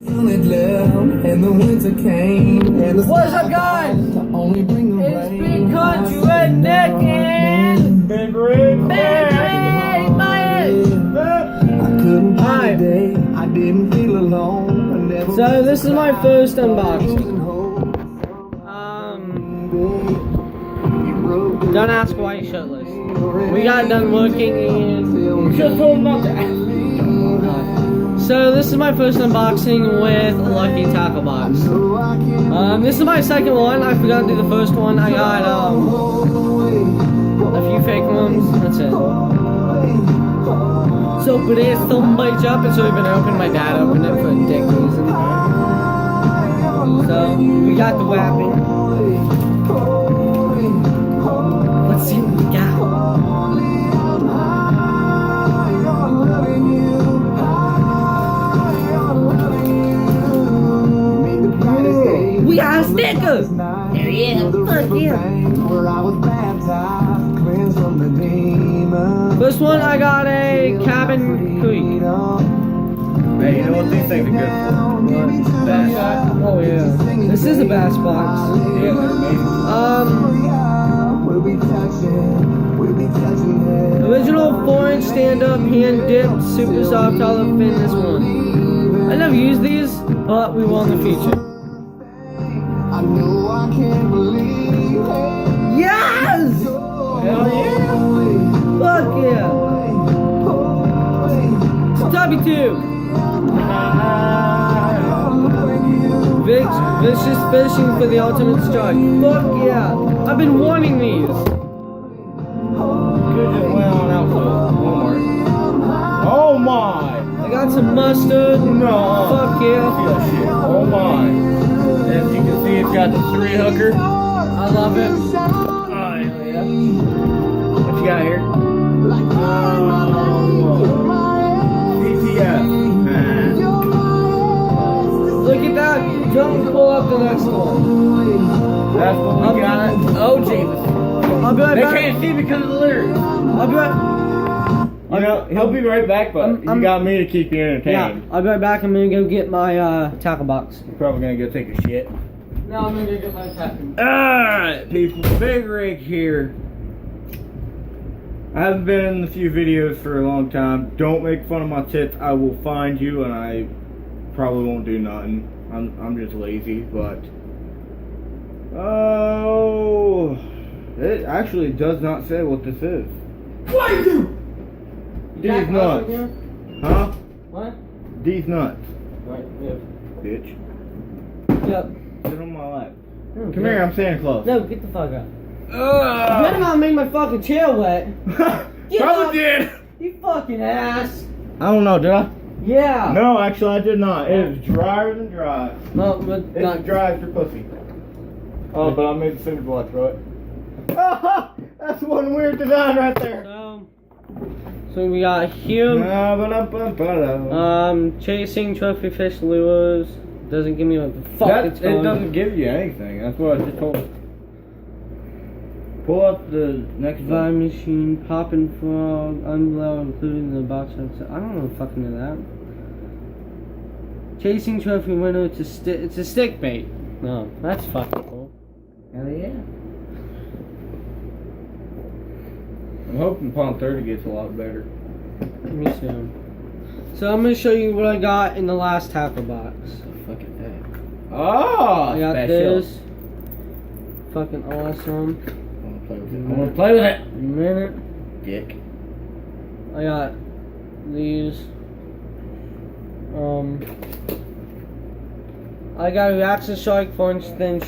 And the winter came. And the What's up, guys? only bring the It's rain. Big Country Redneck and Big Rig. I couldn't Hi. find a day. I didn't feel alone. I never So this is my first unboxing. couldn't hold. Don't ask why he's shirtless. We got done working and Just told him not to. so this is my first unboxing with Lucky Tackle Box. This is my second one. I forgot to do the first one. I got a few fake ones. That's it. So but it's somebody's up. It's already been opened. My dad opened it for a dick reason. So we got the wrapping. Let's see what we got. We got a sticker! There he is. Fuck yeah. First one, I got a Cabin Creek. Hey, you know what these things are good for? Bass. Oh yeah. This is a bass box. Yeah, they're amazing. Original 4-inch stand-up, hand-dipped, super soft olive fin, this one. I never used these, but we will in the future. I know I can't believe it. Yes! Hell yeah. Fuck yeah! W2! Vicious fishing for the ultimate strike. Fuck yeah! I've been wanting these. Good just went on out to Walmart. Oh my! I got some mustard. No. Fuck yeah. Feel shit. Oh my. As you can see, it's got the 3-hooker. I love it. Oh, hell yeah. What you got here? CTF. Look at that. Don't pull up the next one. That's what we got. Oh, Jesus. I'll be right They back. can't see because of the lyrics. I'll be right. You know, he'll be right back, but you got me to keep you Yeah, entertained. I'll be right back. I'm gonna go get my tackle box. You're probably gonna go take a shit. No, I'm gonna go get my tackle. Alright, people, Big Rig here. I haven't been in a few videos for a long time. Don't make fun of my tits. I will find you, and I probably won't do nothing. I'm just lazy, but oh, it actually does not say what this is. What are you? These nuts, huh? What? These nuts, Right. Yeah. bitch. Yep. Sit on my lap. No, Come get- here, I'm Santa Claus. No, get the fuck up. You better not make my fucking chair wet. Get up. Probably did. You fucking ass. I don't know, did I? Yeah. No, actually, I did not. It is drier than dry. No, but It's not dry as your pussy. Oh, but I made the cinder blocks, right? That's one weird design right there. So we got Hugh. That Chasing trophy fish lures. Doesn't give me what the fuck it's it called. doesn't give you anything. That's what I just told you. Pull up the next Vine one. machine, popping frog, unblow, including the box. I don't know fucking know that. Chasing trophy winner. It's a stick bait. No, that's fucking cool. Hell yeah. I'm hoping Palm 30 gets a lot better. Me too. So I'm gonna show you what I got in the last tackle box. Fuck is that? Oh, I got special. this. Fucking awesome. I want to play with it. A minute. Dick. I got these. I got a reaction shark, 4-inch thin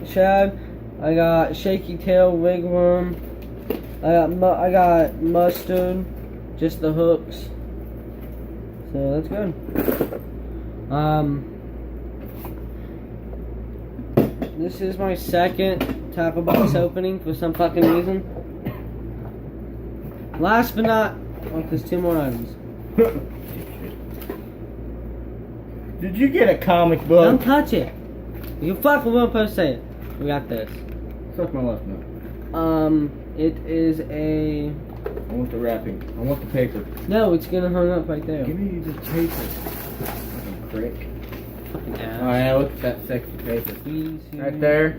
shad. I got shaky tail wigworm. I got mustard, just the hooks. So that's good. This is my second tackle box opening for some fucking reason. Last but not, oh, there's 2 more items. Did you get a comic book? Don't touch it. You fucking won't supposed to say it. We got this. Suck my left nut. It is a. I want the wrapping. I want the paper. No, it's gonna hang up right there. Give me the paper. Fucking prick. ass. Oh yeah, look at that sexy paper. BD series. Right there.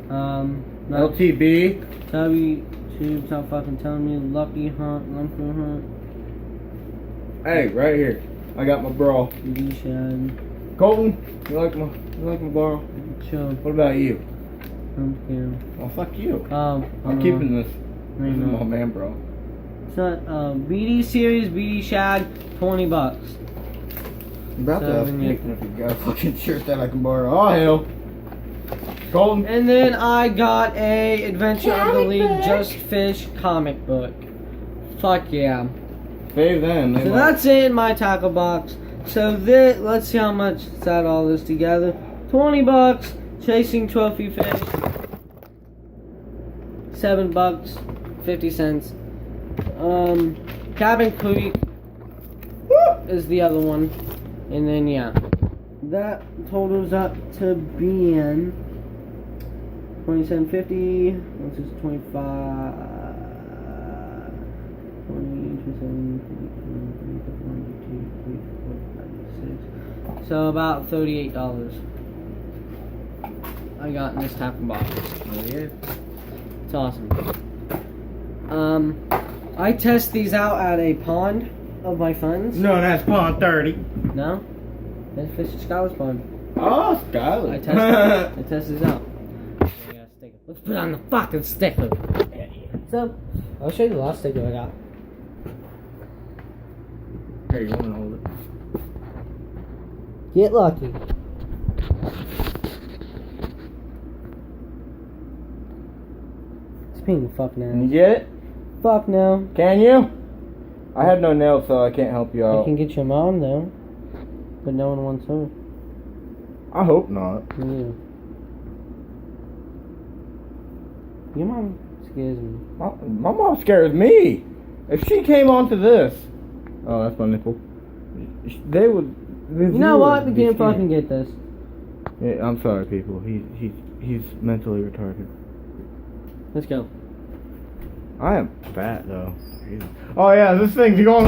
Not LTB. YouTube, stop fucking telling me. Lucky Hunt, Lumper Hunt, Hey, right here. I got my bra. BD Shad, Colton, you like my bra? Chill, What about you? Pumpkin. Well, fuck you. I'm I'm keeping this. I This is know. my man, bro. It's not, BD series, BD Shad, $20. I'm about to So, ask then Nick if you got a fucking shirt that I can borrow. Oh hell. Colton. And then I got a Adventure of the League Just Fish comic book. Fuck yeah. Save them. They So might- that's it in my tackle box. So this, let's see how much it's at all this together. $20, chasing trophy fish. $7, 50 cents. Cabin Creek is the other one. And then yeah. That totals up to being $27.50. This is 25. 20, so about $38 I got in this tackle box. Oh, yeah. It's awesome. I test these out at a pond of my friends. No, that's pond 30. No? That's Fish and Skylar's pond. Oh, Skylar. I test these out. I got a sticker. Let's put on the fucking sticker. So, I'll show you the last sticker I got. Here, you want to hold it? Get lucky. It's being fucking Can you ass. get it? Fuck no. Can you? I have no nails, so I can't help you I out. can get your mom though. But no one wants her. I hope not. Yeah. Your mom scares me. My mom scares me. If she came onto this, oh, that's my nipple. They would. You know what? We can't fucking get this. Yeah, I'm sorry, people. He's mentally retarded. Let's go. I am fat though. Jesus. Oh yeah, this thing's going.